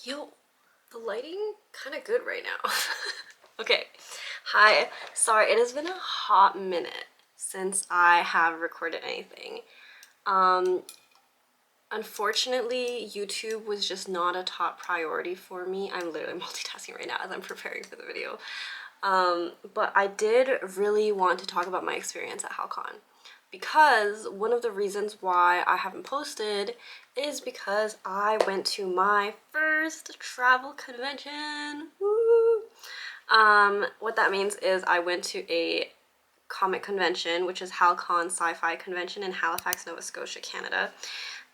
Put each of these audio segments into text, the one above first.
Yo, the lighting kind of good right now. Okay, hi. Sorry, it has been a hot minute since I have recorded anything. Unfortunately, YouTube was just not a top priority for me. I'm literally multitasking right now as I'm preparing for the video. But I did really want to talk about my experience at Hal-Con, because one of the reasons why I haven't posted is because I went to my first travel convention. Woo! What that means is I went to a comic convention, which is Hal-Con Sci-fi convention in Halifax, Nova Scotia, Canada.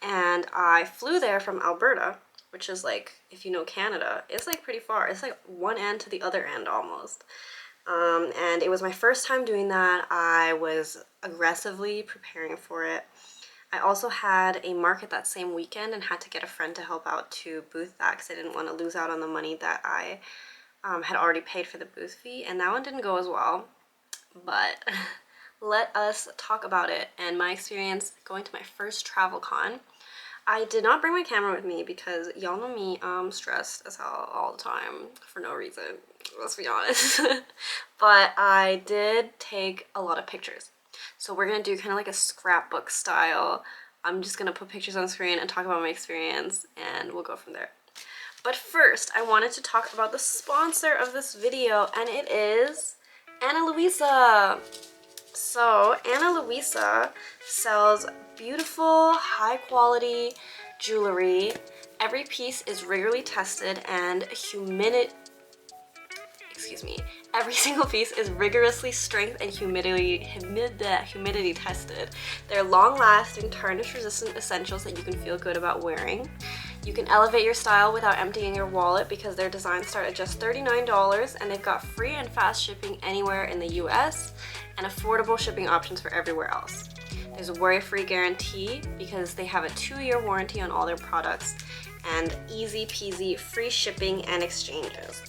And I flew there from Alberta, which is like, if you know Canada, it's like pretty far. It's like one end to the other end almost. And it was my first time doing that. I was aggressively preparing for it. I also had a market that same weekend and had to get a friend to help out to booth that because I didn't want to lose out on the money that I had already paid for the booth fee, and that one didn't go as well. But let us talk about it and my experience going to my first travel con. I did not bring my camera with me because y'all know me, I'm stressed as hell all the time for no reason, let's be honest. But I did take a lot of pictures. So we're gonna do kind of like a scrapbook style. I'm just gonna put pictures on the screen and talk about my experience, and we'll go from there. But first, I wanted to talk about the sponsor of this video, and it is Analuisa. So Analuisa sells beautiful, high quality jewelry. Every piece is rigorously tested and every single piece is rigorously strength and humidity tested. They're long-lasting, tarnish-resistant essentials that you can feel good about wearing. You can elevate your style without emptying your wallet because their designs start at just $39, and they've got free and fast shipping anywhere in the US and affordable shipping options for everywhere else. There's a worry-free guarantee because they have a 2-year warranty on all their products, and easy peasy free shipping and exchanges.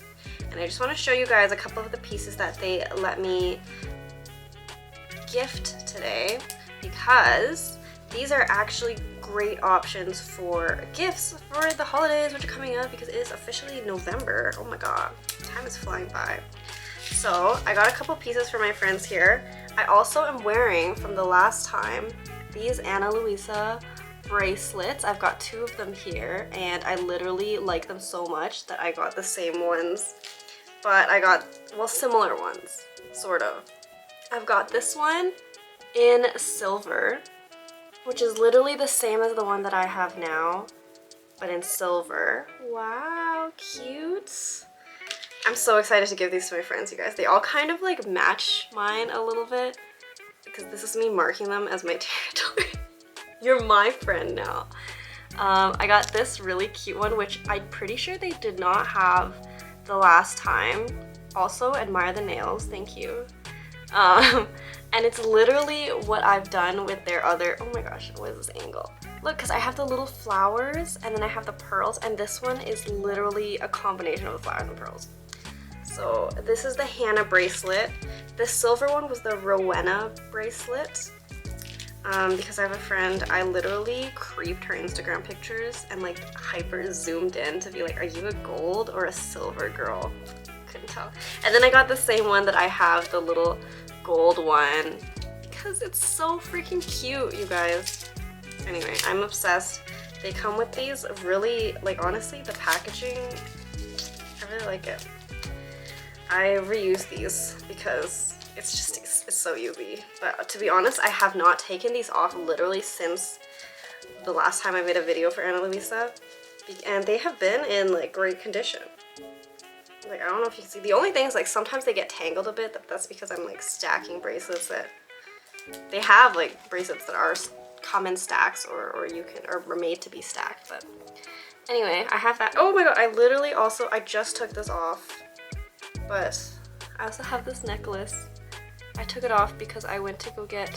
And I just want to show you guys a couple of the pieces that they let me gift today, because these are actually great options for gifts for the holidays, which are coming up, because it is officially November. Oh my god, time is flying by. So I got a couple pieces for my friends here. I also am wearing, from the last time, these Analuisa bracelets. I've got 2 of them here, and I literally like them so much that I got the same ones. But I got, well, similar ones, sort of. I've got this one in silver, which is literally the same as the one that I have now, but in silver. Wow, cute. I'm so excited to give these to my friends, you guys. They all kind of like match mine a little bit, because this is me marking them as my territory. You're my friend now. I got this really cute one, which I'm pretty sure they did not have the last time. Also, admire the nails, thank you. And it's literally what I've done with their other, oh my gosh, what is this angle? Look, because I have the little flowers and then I have the pearls, and this one is literally a combination of the flowers and pearls. So this is the Hannah bracelet. The silver one was the Rowena bracelet. Because I have a friend, I literally creeped her Instagram pictures and like hyper zoomed in to be like, are you a gold or a silver girl? Couldn't tell. And then I got the same one that I have, the little gold one, because it's so freaking cute, you guys. Anyway, I'm obsessed. They come with these really, like, honestly, the packaging, I really like it. I reuse these because it's so UV. But to be honest, I have not taken these off literally since the last time I made a video for Analuisa, and they have been in like great condition. Like, I don't know if you can see. The only thing is, like, sometimes they get tangled a bit. That's because I'm like stacking bracelets that they have, like bracelets that are come in stacks or you can, or were made to be stacked. But anyway, I have that. Oh my god, I just took this off. But I also have this necklace. I took it off because I went to go get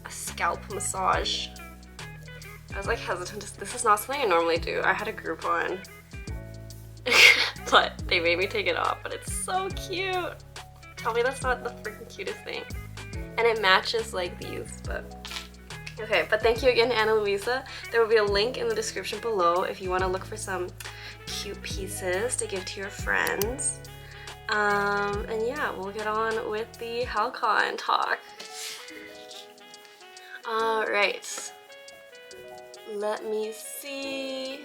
a scalp massage. I was like hesitant to, this is not something I normally do. I had a Groupon, but they made me take it off, but it's so cute. Tell me that's not the freaking cutest thing. And it matches like these, but Okay, but thank you again, Analuisa. There will be a link in the description below if you want to look for some cute pieces to give to your friends. And yeah, we'll get on with the Hal-Con talk. Alright. Let me see.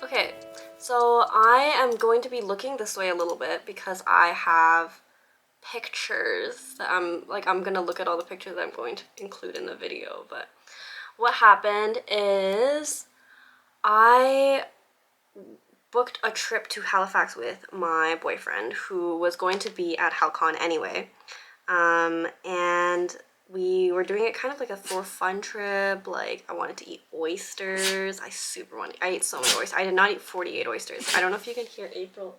Okay, so I am going to be looking this way a little bit because I have pictures that I'm gonna look at all the pictures that I'm going to include in the video. But what happened is I booked a trip to Halifax with my boyfriend who was going to be at Hal-Con anyway, and we were doing it kind of like a for fun trip. Like, I wanted to eat oysters. I ate so many oysters. I did not eat 48 oysters. I don't know if you can hear April.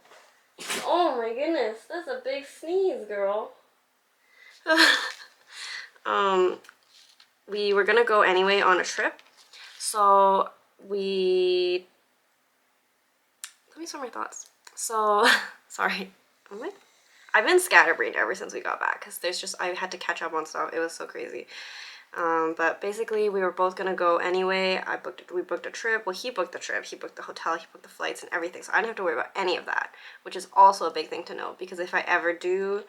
Oh my goodness, that's a big sneeze, girl. We were gonna go anyway on a trip, so let me sort my thoughts. So, sorry, I've been scatterbrained ever since we got back because I had to catch up on stuff. It was so crazy. But basically we were both gonna go anyway. We booked a trip. Well, he booked the trip, he booked the hotel, he booked the flights and everything. So I didn't have to worry about any of that, which is also a big thing to know because if I ever do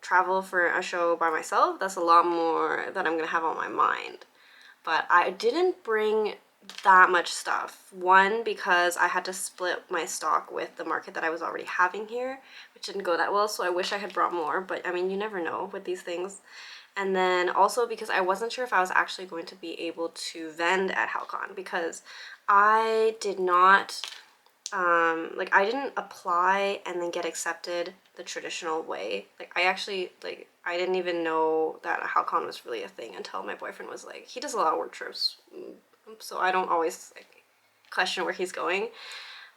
travel for a show by myself, that's a lot more that I'm gonna have on my mind. But I didn't bring that much stuff. One, because I had to split my stock with the market that I was already having here, which didn't go that well, so I wish I had brought more, but I mean, you never know with these things. And then also because I wasn't sure if I was actually going to be able to vend at Hal-Con because I did not, I didn't apply and then get accepted the traditional way. I didn't even know that Hal-Con was really a thing until my boyfriend was like, he does a lot of work trips, so I don't always question where he's going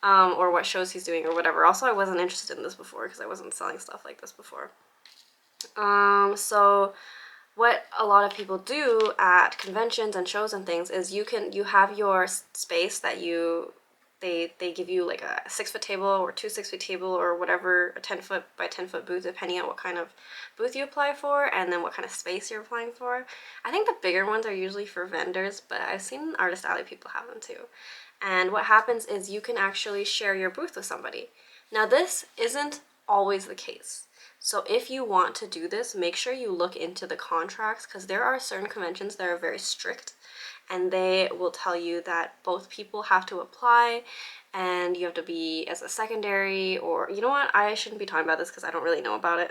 or what shows he's doing or whatever. Also, I wasn't interested in this before because I wasn't selling stuff like this before. So what a lot of people do at conventions and shows and things is you have your space that they give you like a 6-foot table or 2 6-foot table or whatever, a 10-foot by 10-foot booth depending on what kind of booth you apply for and then what kind of space you're applying for. I think the bigger ones are usually for vendors, but I've seen Artist Alley people have them too. And what happens is you can actually share your booth with somebody. Now this isn't always the case. So if you want to do this, make sure you look into the contracts because there are certain conventions that are very strict and they will tell you that both people have to apply and you have to be as a secondary, or you know what, I shouldn't be talking about this because I don't really know about it.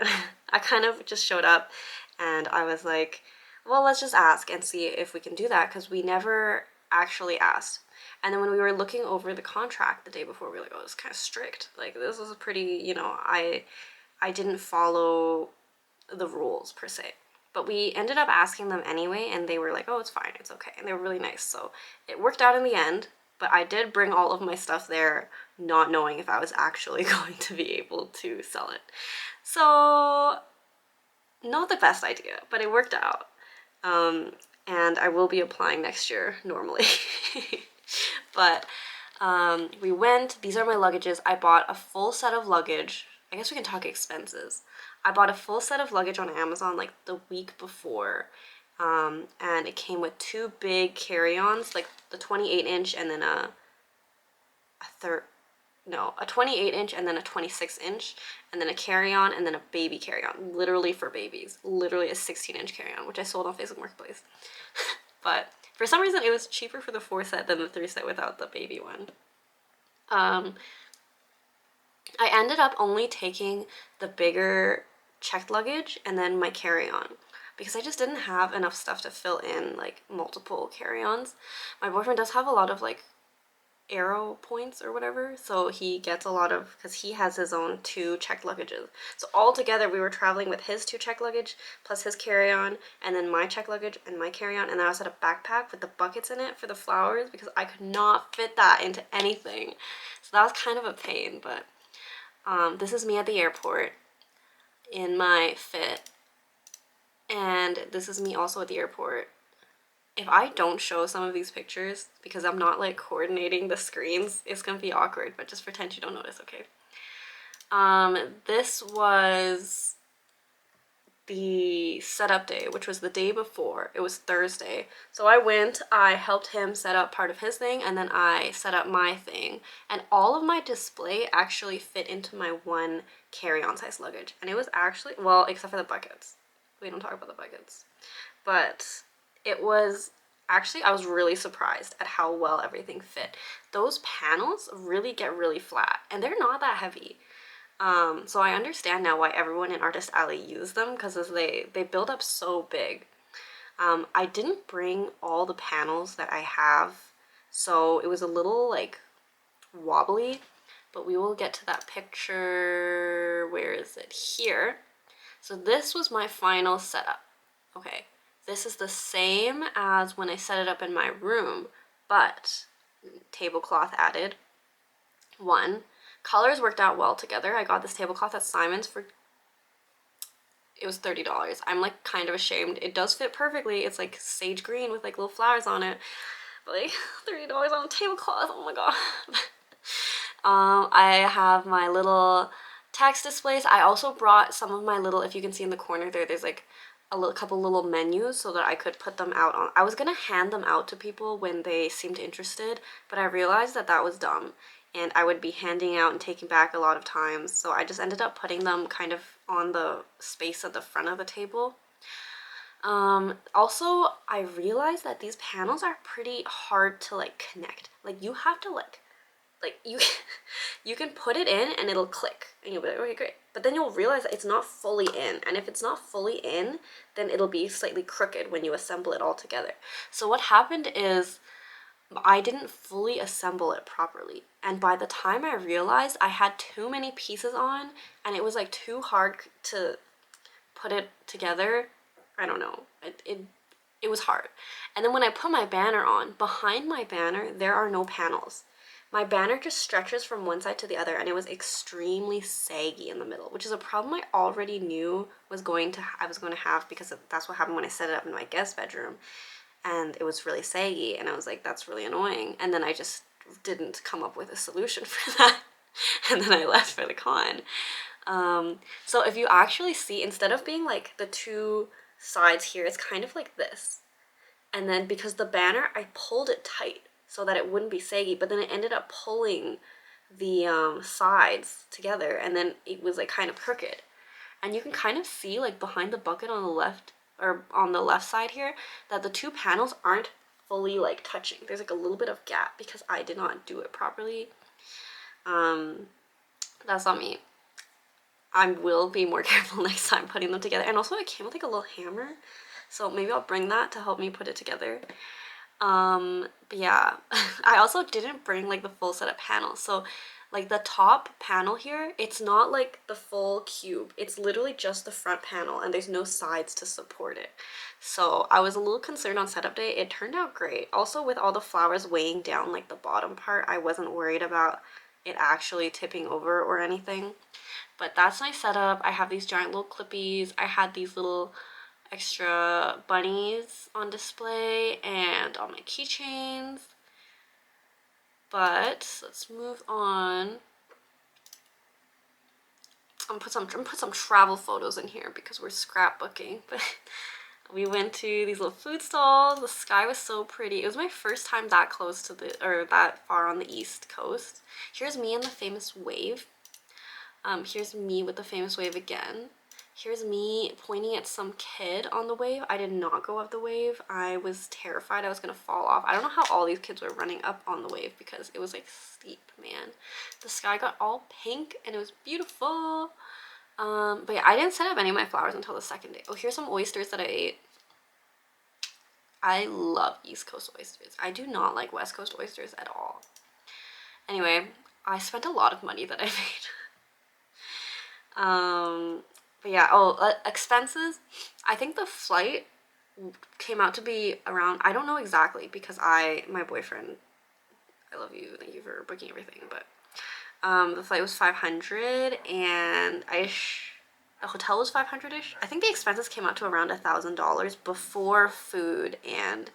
I kind of just showed up and I was like, well, let's just ask and see if we can do that because we never actually asked. And then when we were looking over the contract the day before, we were like, oh, it's kind of strict. Like, this was a pretty, you know, I didn't follow the rules per se. But we ended up asking them anyway, and they were like, oh, it's fine, it's okay. And they were really nice. So it worked out in the end, but I did bring all of my stuff there, not knowing if I was actually going to be able to sell it. So not the best idea, but it worked out. And I will be applying next year normally. But we went, these are my luggages. I bought a full set of luggage. I guess we can talk expenses. I bought a full set of luggage on Amazon like the week before, and it came with 2 big carry-ons, like the 28-inch and then a 28-inch and then a 26-inch, and then a carry-on and then a baby carry-on, literally for babies, literally a 16-inch carry-on, which I sold on Facebook Marketplace. But for some reason it was cheaper for the 4 set than the 3 set without the baby one. I ended up only taking the bigger checked luggage and then my carry-on because I just didn't have enough stuff to fill in like multiple carry-ons. My boyfriend does have a lot of like arrow points or whatever, so he gets a lot of, because he has his own 2 checked luggages. So all together we were traveling with his 2 checked luggage plus his carry-on and then my checked luggage and my carry-on, and then I also had a backpack with the buckets in it for the flowers because I could not fit that into anything. So that was kind of a pain, but this is me at the airport in my fit, and this is me also at the airport. If I don't show some of these pictures because I'm not like coordinating the screens, it's gonna be awkward, but just pretend you don't notice, okay? This was the setup day, which was the day before. It was Thursday. So I went, I helped him set up part of his thing, and then I set up my thing. And all of my display actually fit into my one carry-on size luggage. And it was actually, well, except for the buckets. We don't talk about the buckets. But it was actually, I was really surprised at how well everything fit. Those panels really get really flat, and they're not that heavy. So I understand now why everyone in Artist Alley used them, because they build up so big. I didn't bring all the panels that I have, so it was a little like wobbly, but we will get to that picture. Where is it? Here. So this was my final setup. Okay, this is the same as when I set it up in my room, but tablecloth added. One. Colors worked out well together. I got this tablecloth at Simon's for, it was $30. I'm like kind of ashamed. It does fit perfectly. It's like sage green with like little flowers on it. But like $30 on a tablecloth, oh my god. I have my little text displays. I also brought some of my little, if you can see in the corner there's like a couple little menus so that I could put them out on. I was gonna hand them out to people when they seemed interested, but I realized that was dumb, and I would be handing out and taking back a lot of times, so I just ended up putting them kind of on the space at the front of the table. Also, I realized that these panels are pretty hard to like connect. Like you have to like you you can put it in and it'll click and you'll be like, okay, great. But then you'll realize that it's not fully in, and if it's not fully in, then it'll be slightly crooked when you assemble it all together. So what happened is I didn't fully assemble it properly, and by the time I realized, I had too many pieces on and it was like too hard to put it together. I don't know, it was hard. And then when I put my banner on, behind my banner there are no panels. My banner just stretches from one side to the other, and it was extremely saggy in the middle, which is a problem I already knew I was going to have, because that's what happened when I set it up in my guest bedroom, and it was really saggy, and I was like, that's really annoying. And then I just didn't come up with a solution for that, and then I left for the con. So if you actually see, instead of being like the two sides here, it's kind of like this. And then because the banner, I pulled it tight so that it wouldn't be saggy, but then it ended up pulling the sides together, and then it was like kind of crooked. And you can kind of see like behind the bucket on the left, or on the left side here, that the two panels aren't fully like touching. There's like a little bit of gap because I did not do it properly. That's on me. I will be more careful next time putting them together. And also it came with like a little hammer, so maybe I'll bring that to help me put it together. But yeah, I also didn't bring like the full set of panels. So like the top panel here, it's not like the full cube. It's literally just the front panel, and there's no sides to support it. So I was a little concerned on setup day. It turned out great. Also, with all the flowers weighing down like the bottom part, I wasn't worried about it actually tipping over or anything. But that's my setup. I have these giant little clippies. I had these little extra bunnies on display and all my keychains. But let's move on. I'm gonna put some travel photos in here because we're scrapbooking. But we went to these little food stalls. The sky was so pretty. It was my first time that close to that far on the East Coast. Here's me in the famous wave. Here's me with the famous wave again. Here's me pointing at some kid on the wave. I did not go up the wave. I was terrified I was gonna fall off. I don't know how all these kids were running up on the wave because it was like steep, man. The sky got all pink and it was beautiful. But yeah, I didn't set up any of my flowers until the second day. Oh, here's some oysters that I ate. I love East Coast oysters. I do not like West Coast oysters at all. Anyway, I spent a lot of money that I made. But yeah, expenses. I think the flight came out to be around, I don't know exactly because my boyfriend, I love you, thank you for booking everything, but the flight was $500 and the hotel was $500-ish. I think the expenses came out to around $1,000 before food and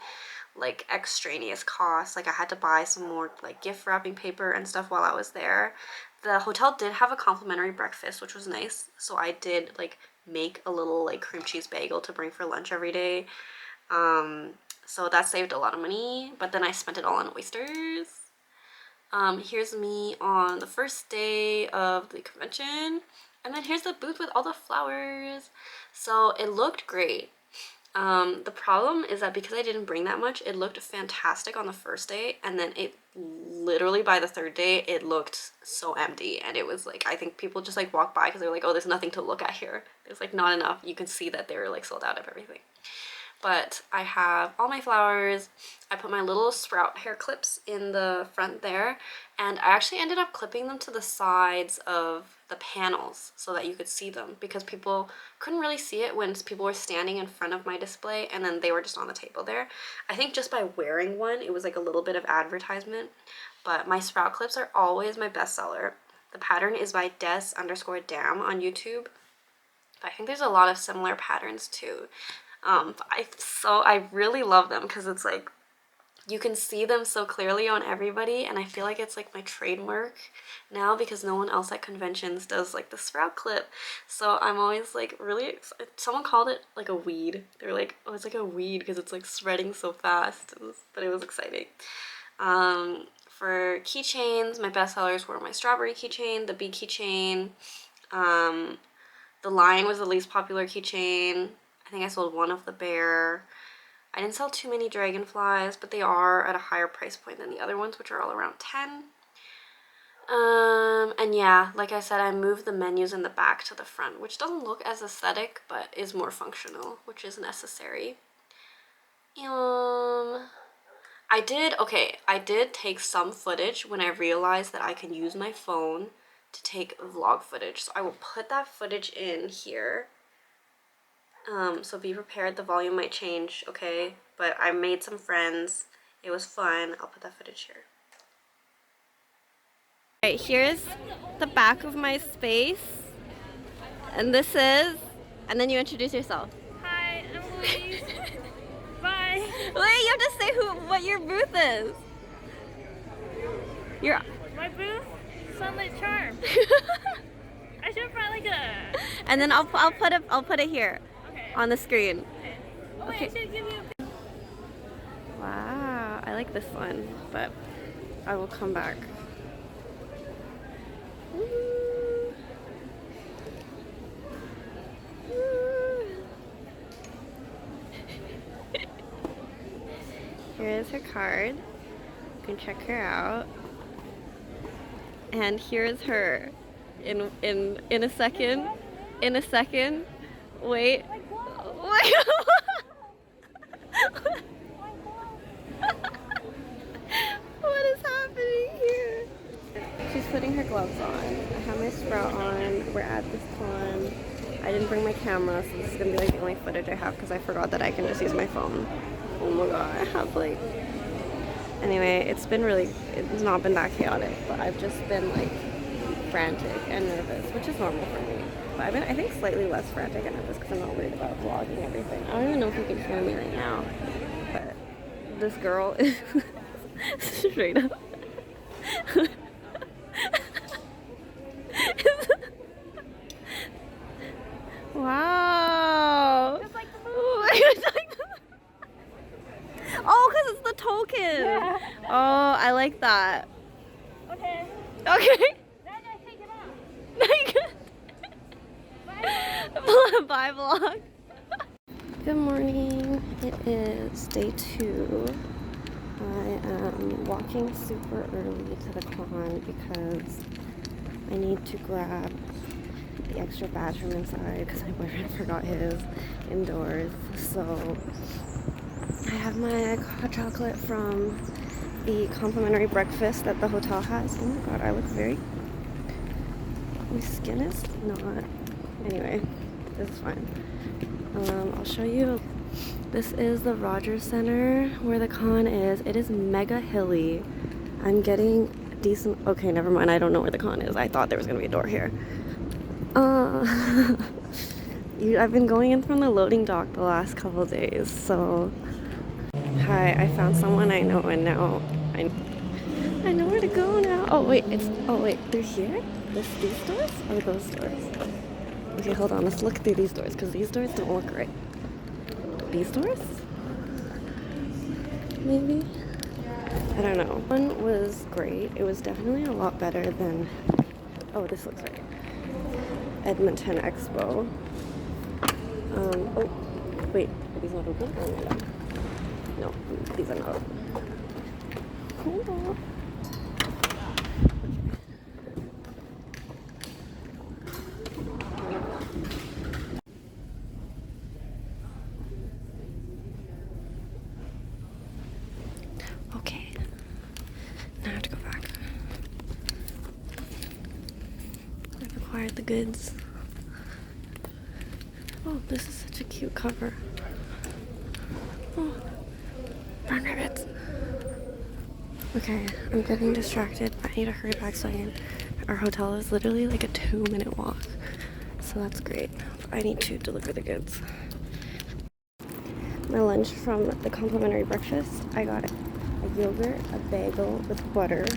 like extraneous costs. Like I had to buy some more like gift wrapping paper and stuff while I was there. The hotel did have a complimentary breakfast, which was nice, so I did like make a little like cream cheese bagel to bring for lunch every day. So that saved a lot of money, but then I spent it all on oysters. Here's me on the first day of the convention, and then here's the booth with all the flowers. So it looked great. The problem is that because I didn't bring that much, it looked fantastic on the first day, and then it literally by the third day it looked so empty, and it was like, I think people just like walked by because they were like, oh, there's nothing to look at here. There's like not enough. You can see that they were like sold out of everything. But I have all my flowers. I put my little sprout hair clips in the front there, and I actually ended up clipping them to the sides of the panels so that you could see them, because people couldn't really see it when people were standing in front of my display and then they were just on the table there. I think just by wearing one, it was like a little bit of advertisement, but my sprout clips are always my bestseller. The pattern is by des_dam on YouTube. But I think there's a lot of similar patterns too. I really love them because it's like you can see them so clearly on everybody, and I feel like it's like my trademark now because no one else at conventions does like the sprout clip. So I'm always like really excited. Someone called it like a weed. They were like, oh, it's like a weed because it's like spreading so fast. But it was exciting. For keychains, my bestsellers were my strawberry keychain, the bee keychain, the lion was the least popular keychain. I think I sold one of the bear. I didn't sell too many dragonflies, but they are at a higher price point than the other ones, which are all around 10. And yeah, like I said, I moved the menus in the back to the front, which doesn't look as aesthetic, but is more functional, which is necessary. I did take some footage when I realized that I can use my phone to take vlog footage. So I will put that footage in here. So be prepared, the volume might change, okay? But I made some friends. It was fun. I'll put that footage here. Alright, here's the back of my space. And this is... And then you introduce yourself. Hi, I'm Louisa. Bye. Wait, you have to say what your booth is. My booth? Sunlit Charm. I should find like a... And then I'll put it here. On the screen. Okay. Oh wait, okay. I should give you a... Wow, I like this one, but I will come back. Woo. Woo. Here is her card. You can check her out. And here is her. In a second. In a second. Wait. What is happening here? She's putting her gloves on. I have my sprout on. We're at this con. I didn't bring my camera, so this is gonna be like the only footage I have because I forgot that I can just use my phone. Oh my god, I have like... Anyway, it's not been that chaotic, but I've just been like frantic and nervous, which is normal for me. But I've been, I think, slightly less frantic and nervous because I'm not worried about vlogging everything. I don't even know if you can hear me right now, but this girl is straight up. Wow. It's like the oh, because it's the token. Yeah. Oh, I like that. Okay. Okay. Now I gotta take it off. No, you can. Bye vlog. Good morning. It is day 2. I am walking super early to the con because I need to grab the extra badge from inside because my boyfriend forgot his indoors. So I have my hot chocolate from the complimentary breakfast that the hotel has. Oh my god, I look very... My skin is not... Anyway, this is fine. I'll show you. This is the Rogers Center where the con is. It is mega hilly. I'm getting decent... Okay, never mind. I don't know where the con is. I thought there was going to be a door here. I've been going in from the loading dock the last couple days, so... Hi, I found someone I know, and now I know where to go now. Oh wait, they're here? These stores or those stores? Okay, hold on. Let's look through these doors because these doors don't look right. These doors? Maybe? I don't know. One was great. It was definitely a lot better than... Oh, this looks right. Edmonton Expo. Oh, wait. Are these not open? Oh, no, these are not open. Hold on. Okay. Now I have to go back. I've acquired the goods. Oh, this is such a cute cover. Oh, burn rabbits. Okay, I'm getting distracted. I need to hurry back so I can... Our hotel is literally like a 2-minute walk. So that's great. I need to deliver the goods. My lunch from the complimentary breakfast, I got a yogurt, a bagel with butter.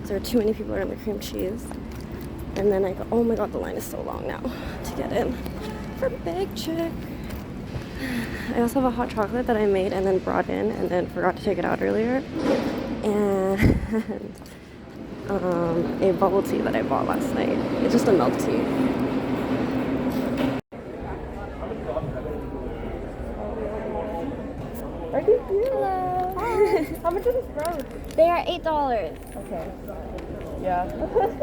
There are too many people around the cream cheese. And then I got, oh my god, the line is so long now to get in for Big Chick. I also have a hot chocolate that I made and then brought in and then forgot to take it out earlier. And a bubble tea that I bought last night. It's just a milk tea. Are you cute? Hello. Hi. How much are the sprouts? They are $8. Okay. Yeah.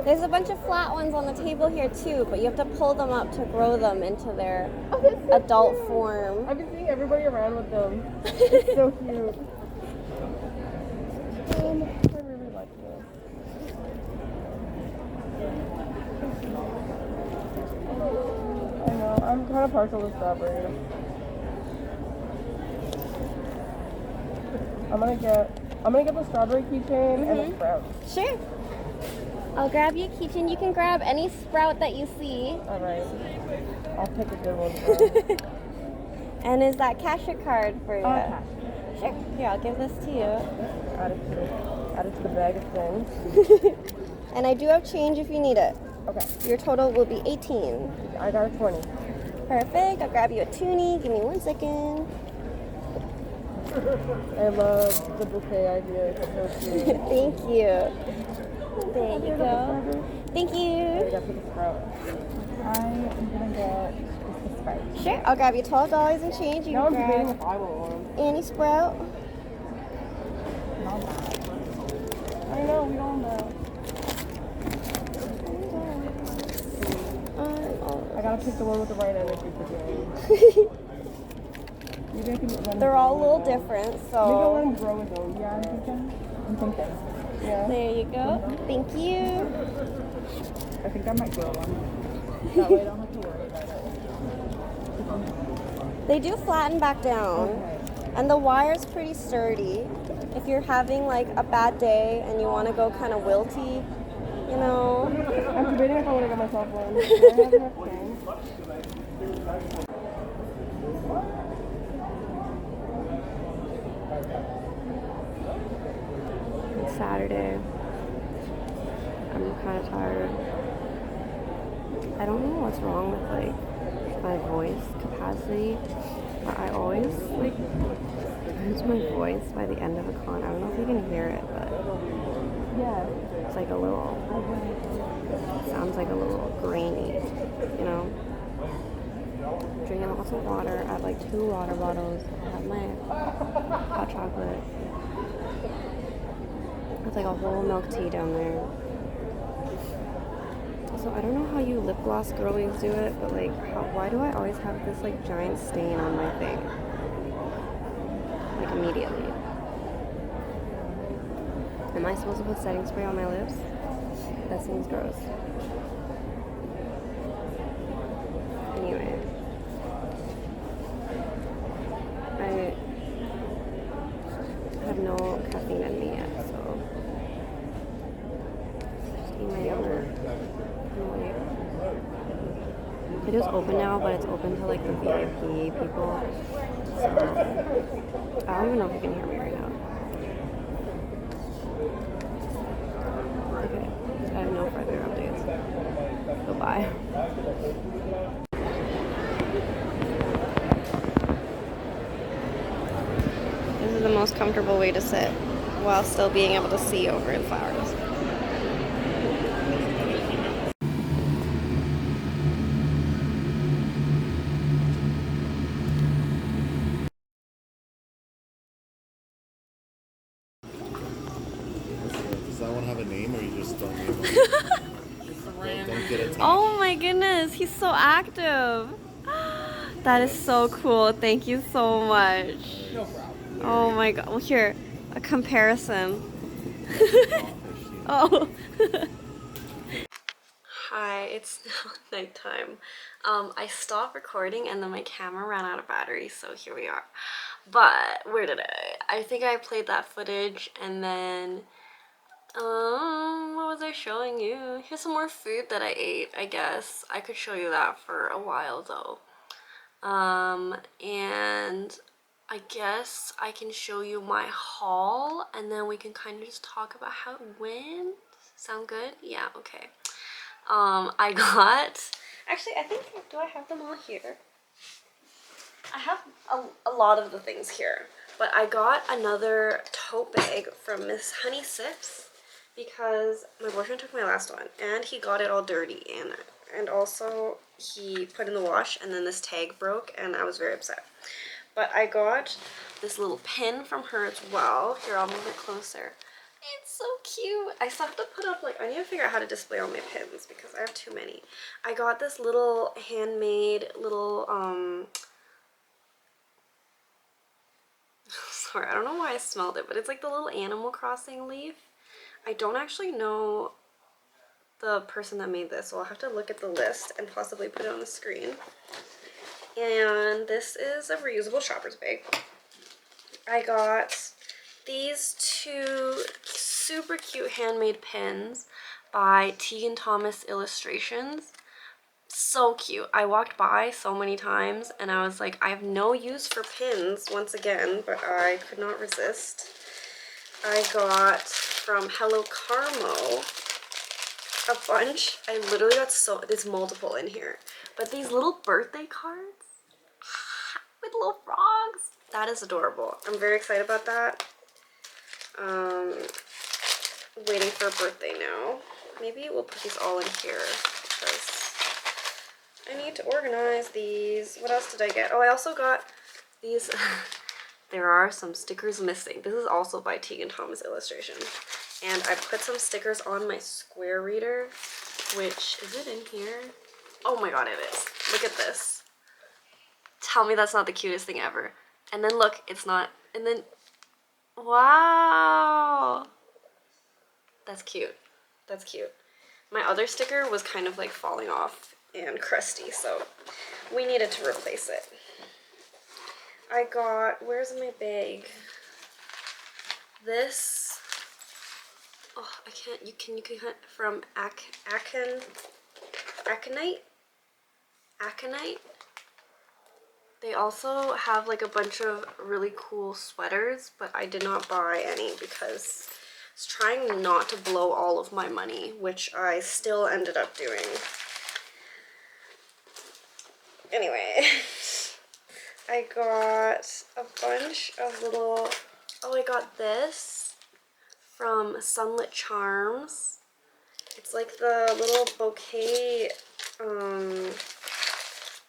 There's a bunch of flat ones on the table here too, but you have to pull them up to grow them into their So adult cute. form. I've been seeing everybody around with them. It's so cute. I really like this. I know. I'm kind of partial to strawberries. I'm gonna get the strawberry keychain and the sprout. Sure. I'll grab you a keychain. You can grab any sprout that you see. All right. I'll pick a good one. First. And is that cash or card for you? Cash. Sure. Here, I'll give this to you. Add it to the bag of things. And I do have change if you need it. Okay. Your total will be 18. I got a 20. Perfect. I'll grab you a toonie. Give me 1 second. I love the bouquet idea. It's so cute. Thank you. There you go. Thank I you. got the sprout. I'm gonna get the sprout. Sure. I'll grab you $12 and change. You Now I'm can debating grab if I want one. any sprout. I know, we don't know. I gotta pick the one with the right energy today. Maybe I can let him They're all a grow little his own. different, Maybe I'll let so him grow his own. Yeah, I'm thinking. Yeah. there you go. Thank you. I think I might grow one. That way I don't have to worry about it. They do flatten back down, Okay. and the wire's pretty sturdy. If you're having like a bad day and you want to go kind of wilty, you know. I'm debating if I want to get myself one. Do I have enough change? It's Saturday. I'm kind of tired. I don't know what's wrong with like my voice capacity, but I always like lose my voice by the end of a con. I don't know if you can hear it, but Yeah. it's like a little, sounds like a little grainy, you know? Drinking lots of water. I have like 2 water bottles. I have my hot chocolate. It's like a whole milk tea down there. So I don't know how you lip gloss girlies do it, but like, why do I always have this like giant stain on my thing? Like immediately. Am I supposed to put setting spray on my lips? That seems gross. Anyway. I have no caffeine in me yet, so just eat my yogurt and wait. It is open now, but it's open to like the VIP people. So I don't even know if you can hear me right now. Okay, I have no further updates. Goodbye. the most comfortable way to sit while still being able to see over the flowers. Does that one have a name, or you just don't name it? Don't get attached. Oh my goodness, he's so active. That is so cool. Thank you so much. No problem. Oh my god. Well, here, a comparison. Oh. Hi, it's now nighttime. I stopped recording and then my camera ran out of battery, so here we are. But where did I think I played that footage, and then what was I showing you? Here's some more food that I ate, I guess. I could show you that for a while though. And I guess I can show you my haul, and then we can kind of just talk about how it went. Sound good? Yeah, okay. I got, actually I think, do I have them all here? I have a lot of the things here, but I got another tote bag from Miss Honey Sips because my boyfriend took my last one and he got it all dirty, and also he put in the wash, and then this tag broke and I was very upset. But I got this little pin from her as well. Here, I'll move it closer. It's so cute. I still have to put up, like, I need to figure out how to display all my pins because I have too many. I got this little handmade little, sorry, I don't know why I smelled it, but it's like the little Animal Crossing leaf. I don't actually know the person that made this, so I'll have to look at the list and possibly put it on the screen. And this is a reusable shopper's bag. I got these two super cute handmade pins by Tegan Thomas Illustrations. So cute. I walked by so many times and I was like, I have no use for pins once again, but I could not resist. I got from Hello Carmo a bunch. I literally got there's multiple in here, but these little birthday cards with little frogs. That is adorable. I'm very excited about that. Waiting for a birthday now. Maybe we'll put these all in here because I need to organize these. What else did I get? Oh, I also got these. There are some stickers missing. This is also by Tegan Thomas Illustration. And I put some stickers on my square reader, which, is it in here? Oh my god, it is. Look at this. Tell me that's not the cutest thing ever. And then look, it's not. And then, wow. That's cute. That's cute. My other sticker was kind of like falling off and crusty, so we needed to replace it. I got, where's my bag? This, oh, I can't, you can from Aconite. They also have like a bunch of really cool sweaters, but I did not buy any because I was trying not to blow all of my money, which I still ended up doing. Anyway, I got a bunch of little, oh, I got this from Sunlit Charms. It's like the little bouquet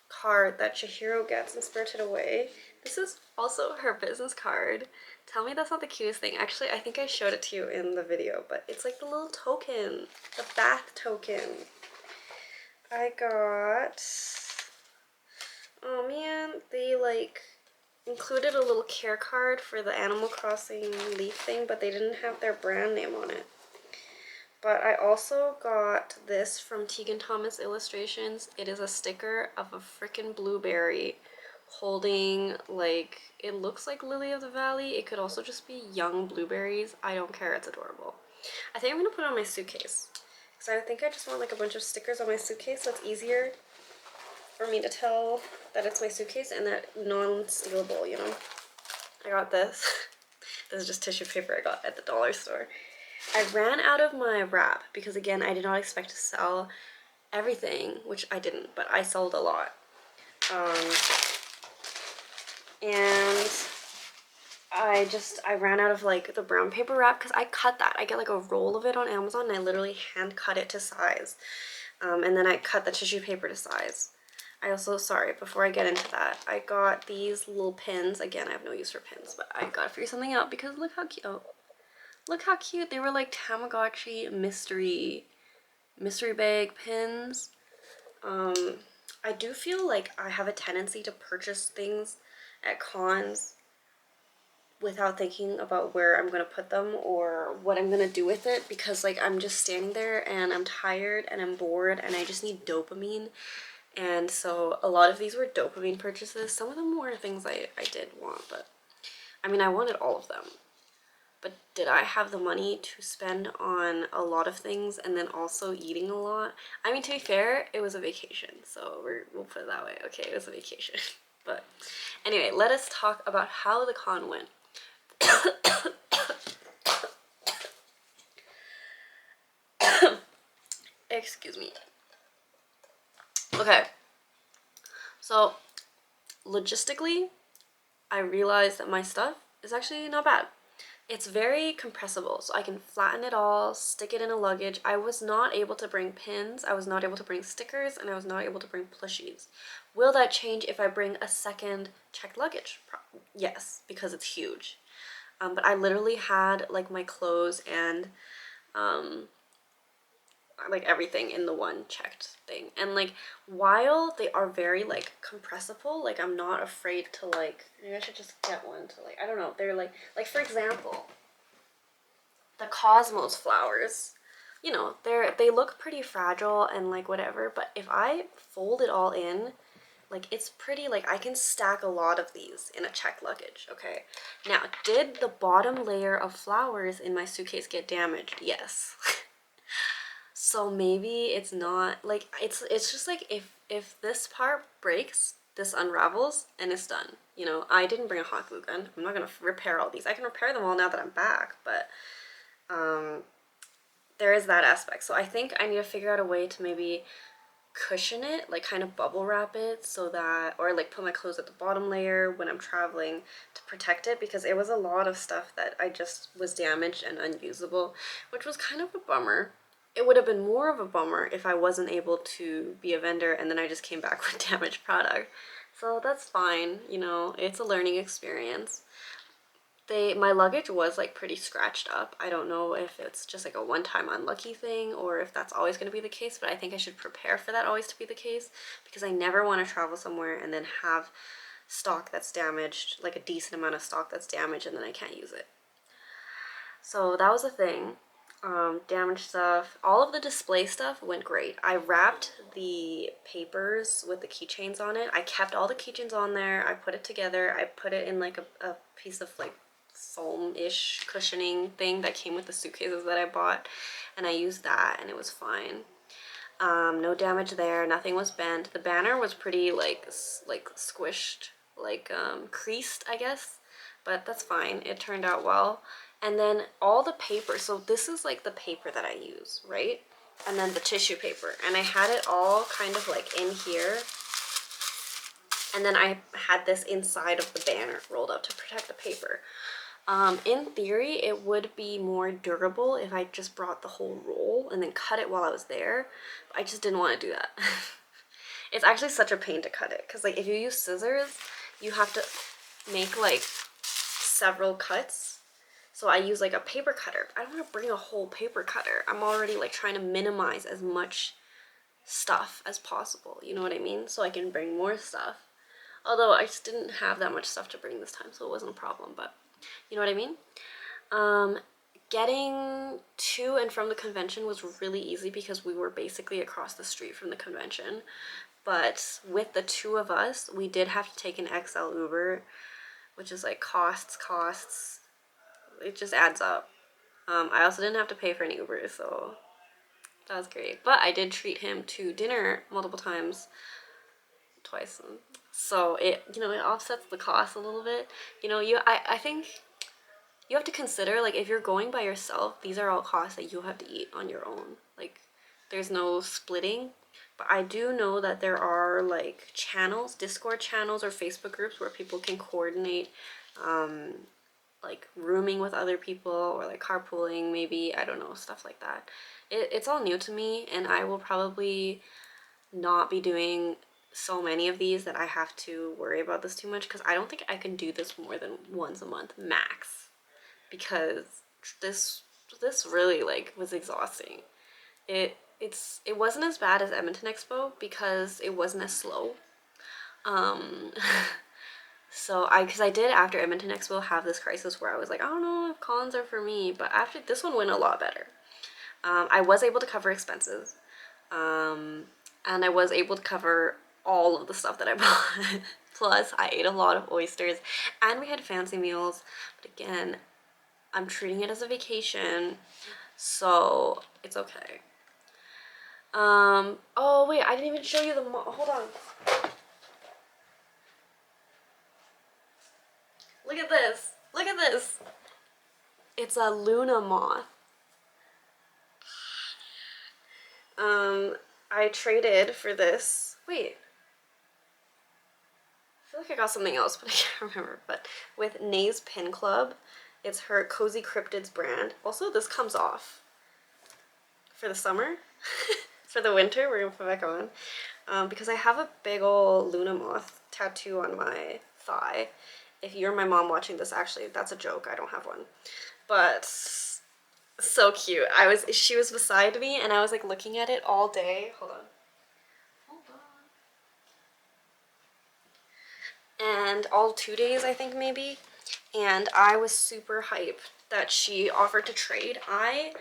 card that Chihiro gets in Spirited Away. This is also her business card. Tell me that's not the cutest thing. Actually, I think I showed it to you in the video, but it's like the little token, the bath token. I got, oh man, they like included a little care card for the Animal Crossing leaf thing, but they didn't have their brand name on it. But I also got this from Tegan Thomas Illustrations. It is a sticker of a freaking blueberry holding, like, it looks like Lily of the Valley. It could also just be young blueberries. I don't care, it's adorable. I think I'm gonna put it on my suitcase because I think I just want like a bunch of stickers on my suitcase so it's easier for me to tell that it's my suitcase and that non-stealable, you know. I got this. This is just tissue paper I got at the dollar store. I ran out of my wrap because, again, I did not expect to sell everything, which I didn't, but I sold a lot. And I ran out of like the brown paper wrap because I cut that. I get like a roll of it on Amazon and I literally hand cut it to size. And then I cut the tissue paper to size. I also, sorry, before I get into that, I got these little pins. Again, I have no use for pins, but I gotta figure something out because look how cute. Oh, look how cute. They were like Tamagotchi mystery bag pins. I do feel like I have a tendency to purchase things at cons without thinking about where I'm gonna put them or what I'm gonna do with it, because like I'm just standing there and I'm tired and I'm bored and I just need dopamine. And so a lot of these were dopamine purchases. Some of them were things I did want, but I mean, I wanted all of them. But did I have the money to spend on a lot of things and then also eating a lot? I mean, to be fair, it was a vacation, so we'll put it that way. Okay, it was a vacation. But anyway, let us talk about how the con went. Excuse me. Okay, so logistically, I realized that my stuff is actually not bad. It's very compressible, so I can flatten it all, stick it in a luggage. I was not able to bring pins, I was not able to bring stickers, and I was not able to bring plushies. Will that change if I bring a second checked luggage? Yes, because it's huge. But I literally had like my clothes and like everything in the one checked thing. And like while they are very like compressible, like I'm not afraid to like, maybe I should just get one to like, I don't know, they're like for example, the Cosmos flowers, you know, they look pretty fragile and like whatever, but if I fold it all in, like it's pretty, like I can stack a lot of these in a checked luggage. Okay, now did the bottom layer of flowers in my suitcase get damaged? Yes. So maybe it's not like, it's just like if this part breaks, this unravels and it's done. You know, I didn't bring a hot glue gun. I'm not gonna repair all these. I can repair them all now that I'm back, but there is that aspect. So I think I need to figure out a way to maybe cushion it, like kind of bubble wrap it so that, or like put my clothes at the bottom layer when I'm traveling to protect it, because it was a lot of stuff that I just was damaged and unusable, which was kind of a bummer. It would have been more of a bummer if I wasn't able to be a vendor and then I just came back with damaged product. So that's fine, you know, it's a learning experience. My luggage was like pretty scratched up. I don't know if it's just like a one-time unlucky thing or if that's always going to be the case, but I think I should prepare for that always to be the case, because I never want to travel somewhere and then have stock that's damaged, like a decent amount of stock that's damaged, and then I can't use it. So that was a thing. Damaged stuff. All of the display stuff went great. I wrapped the papers with the keychains on it. I kept all the keychains on there. I put it together. I put it in like a piece of like foam-ish cushioning thing that came with the suitcases that I bought, and I used that and it was fine. No damage there. Nothing was bent. The banner was pretty like squished, like creased, I guess, but that's fine. It turned out well. And then all the paper, so this is like the paper that I use, right? And then the tissue paper, and I had it all kind of like in here, and then I had this inside of the banner rolled up to protect the paper. In theory, it would be more durable if I just brought the whole roll and then cut it while I was there. I just didn't want to do that. It's actually such a pain to cut it, because like if you use scissors, you have to make like several cuts. So I use like a paper cutter. I don't want to bring a whole paper cutter. I'm already like trying to minimize as much stuff as possible. You know what I mean? So I can bring more stuff. Although I just didn't have that much stuff to bring this time, so it wasn't a problem, but you know what I mean? Getting to and from the convention was really easy because we were basically across the street from the convention. But with the two of us, we did have to take an XL Uber, which is like costs. It just adds up. I also didn't have to pay for any Ubers, so that was great. But I did treat him to dinner multiple times, twice. So it, you know, it offsets the cost a little bit. You know, I think you have to consider, like, if you're going by yourself, these are all costs that you have to eat on your own. Like, there's no splitting. But I do know that there are like channels, Discord channels or Facebook groups where people can coordinate like rooming with other people or like carpooling maybe, I don't know, stuff like that. It's all new to me, and I will probably not be doing so many of these that I have to worry about this too much, because I don't think I can do this more than once a month max, because this really like was exhausting. It wasn't as bad as Edmonton Expo because it wasn't as slow. So because I did after Edmonton Expo have this crisis where I was like, I don't know if cons are for me, but after this one went a lot better. I was able to cover expenses, and I was able to cover all of the stuff that I bought. Plus, I ate a lot of oysters, and we had fancy meals. But again, I'm treating it as a vacation, so it's okay. Oh wait, I didn't even show you the hold on. Look at this. Look at this. It's a Luna moth. I traded for this. Wait. I feel like I got something else, but I can't remember. But with Nay's Pin Club, it's her Cozy Cryptids brand. Also, this comes off for the summer. For the winter, we're gonna put it back on. Because I have a big ol' Luna moth tattoo on my thigh. If you're my mom watching this, actually, that's a joke. I don't have one. But so cute. She was beside me, and I was like looking at it all day. Hold on. And all 2 days, I think, maybe. And I was super hyped that she offered to trade. I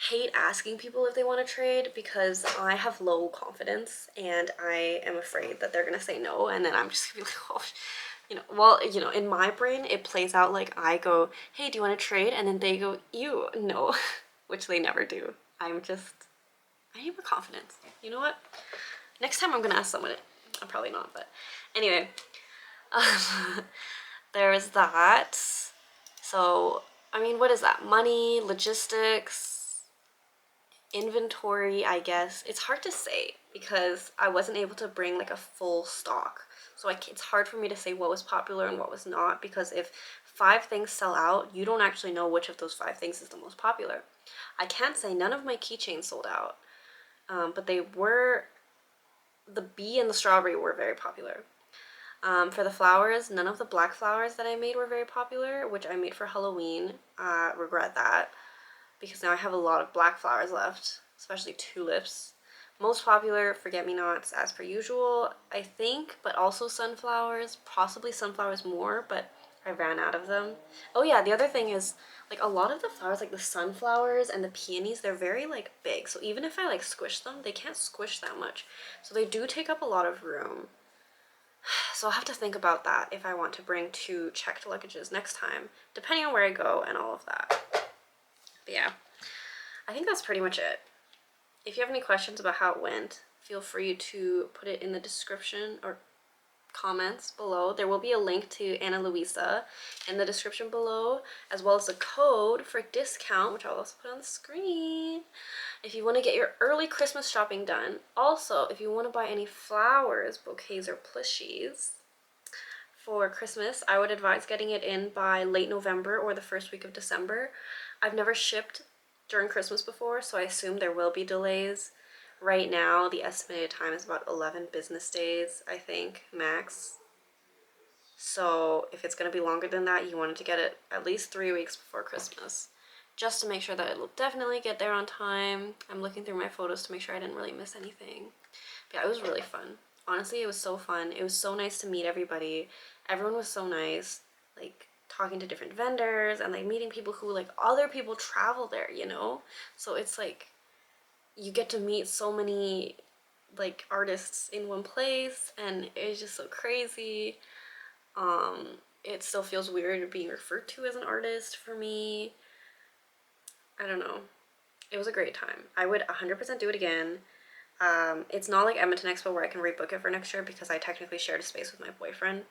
hate asking people if they want to trade because I have low confidence and I am afraid that they're gonna say no, and then I'm just gonna be like, oh, you know, well, you know, in my brain it plays out like I go, hey, do you want to trade? And then they go, ew, no, which they never do. I need more confidence. You know what? Next time I'm gonna ask someone. I'm probably not, but anyway. There's that. So, I mean, what is that? Money, logistics, inventory, I guess. It's hard to say because I wasn't able to bring like a full stock. So it's hard for me to say what was popular and what was not, because if 5 things sell out, you don't actually know which of those 5 things is the most popular. I can't say none of my keychains sold out, but the bee and the strawberry were very popular. For the flowers, none of the black flowers that I made were very popular, which I made for Halloween. Regret that, because now I have a lot of black flowers left, especially tulips. Most popular, forget-me-nots, as per usual, I think, but also sunflowers, possibly sunflowers more, but I ran out of them. Oh yeah, the other thing is, like, a lot of the flowers, like the sunflowers and the peonies, they're very, like, big, so even if I, like, squish them, they can't squish that much. So they do take up a lot of room. So I'll have to think about that if I want to bring 2 checked luggages next time, depending on where I go and all of that. But yeah, I think that's pretty much it. If you have any questions about how it went, feel free to put it in the description or comments below. There will be a link to Analuisa in the description below, as well as a code for discount, which I'll also put on the screen, if you want to get your early Christmas shopping done. Also, if you want to buy any flowers, bouquets, or plushies for Christmas, I would advise getting it in by late November or the first week of December. I've never shipped during Christmas before, so I assume there will be delays. Right now, the estimated time is about 11 business days, I think, max. So if it's going to be longer than that, you wanted to get it at least 3 weeks before Christmas, just to make sure that it'll definitely get there on time. I'm looking through my photos to make sure I didn't really miss anything. But yeah, it was really fun. Honestly, it was so fun. It was so nice to meet everybody. Everyone was so nice, like talking to different vendors and like meeting people who, like, other people travel there, you know? So it's like you get to meet so many like artists in one place, and it's just so crazy. It still feels weird being referred to as an artist for me. I don't know. It was a great time. I would 100% do it again. It's not like Edmonton Expo where I can rebook it for next year because I technically shared a space with my boyfriend,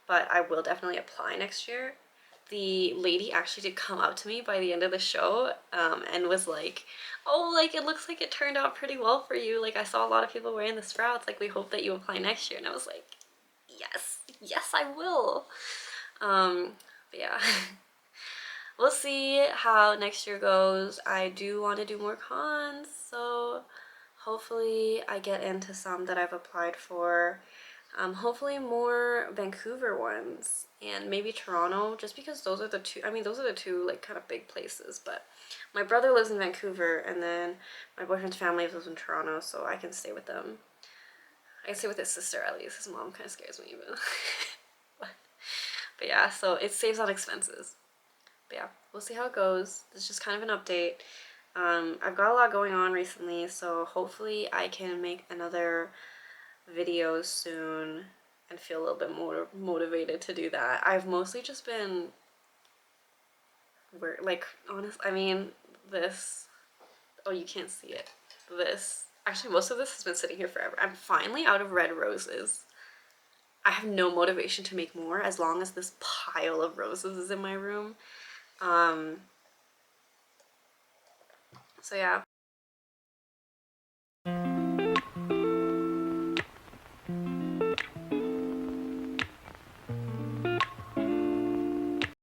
but I will definitely apply next year. The lady actually did come up to me by the end of the show and was like, oh, like, it looks like it turned out pretty well for you. Like, I saw a lot of people wearing the sprouts. Like, we hope that you apply next year. And I was like, yes, I will. But yeah. we'll see how next year goes. I do want to do more cons, so hopefully I get into some that I've applied for. Hopefully more Vancouver ones and maybe Toronto, just because those are the two, I mean, those are the two like kind of big places. But my brother lives in Vancouver and then my boyfriend's family lives in Toronto, so I can stay with them. I can stay with his sister at least. His mom kind of scares me, but yeah, so it saves on expenses. But yeah, we'll see how it goes. It's just kind of an update. I've got a lot going on recently, so hopefully I can make another video soon and feel a little bit more motivated to do that. I've mostly just been I mean, this, oh, you can't see it. Actually, most of this has been sitting here forever. I'm finally out of red roses. I have no motivation to make more as long as this pile of roses is in my room. So yeah.